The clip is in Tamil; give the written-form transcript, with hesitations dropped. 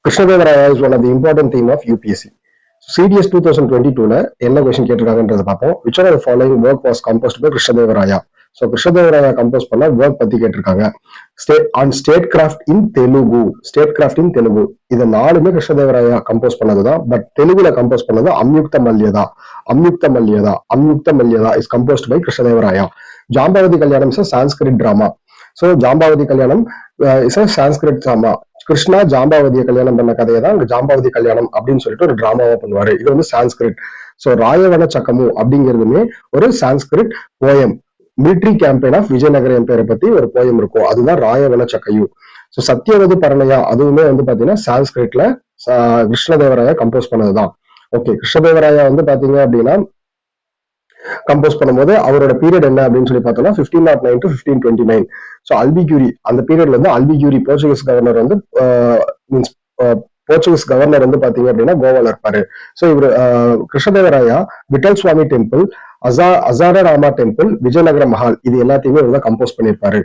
Krishnadevaraya is one of the important theme of UPSC. CDS 2022ல என்ன கொஸ்டின் கேட்டிருக்காங்கன்றத பார்ப்போம். Which are the following work was composed by Krishnadevaraya. So Krishnadevaraya compose பண்ண ஒர்க் பத்தி கேட்டிருக்காங்க. Statecraft in Telugu. இது 4மே கிருஷ்ணதேவராயா கம்போஸ் பண்ணதுதான். பட் தெலுங்குல கம்போஸ் பண்ணது Amuktamalyada is composed by Krishnadevaraya. Jambavati Kalyanam is Sanskrit drama. So Jambavati Kalyanam is Sanskrit drama. Krishna ஜாம்பாவதியை கல்யாணம் பண்ண கதையை தான் ஜாம்பாவதி கல்யாணம் அப்படின்னு சொல்லிட்டு ஒரு டிராமாவா பண்ணுவாரு. இது வந்து சான்ஸ்கிரிட். ஸோ ராயவன சக்கமு அப்படிங்கிறதுமே ஒரு Sanskrit poem. Military campaign of Vijayanagara எம்பையரை பத்தி ஒரு போயம் இருக்கும், அதுதான் ராயவன சக்கையு. ஸோ சத்தியவது பரணையா அதுவுமே வந்து பாத்தீங்கன்னா சான்ஸ்கிரிட்ல கிருஷ்ணதேவராயா கம்போஸ் பண்ணதுதான். ஓகே, கிருஷ்ணதேவராயா வந்து பாத்தீங்க அப்படின்னா கம்போஸ் பண்ணும்போது அவரோட பீரியட் என்ன அப்படின்னு சொல்லி பார்த்தோம்னா 1509 to 1529. ஸோ அல்பிக்யூரி அந்த பீரியட்ல இருந்து அல்பிக்யூரி போர்ச்சுகீஸ் கவர்னர் வந்து மீன்ஸ் போர்ச்சுகீஸ் கவர்னர் வந்து பாத்தீங்க அப்படின்னா கோவால இருப்பாரு. ஸோ இவர் கிருஷ்ணதேவராயா விட்டல் சுவாமி டெம்பிள், அசார ராமா டெம்பிள், விஜயநகர மஹால் இது எல்லாத்தையுமே இவர் தான் கம்போஸ் பண்ணியிருப்பாரு.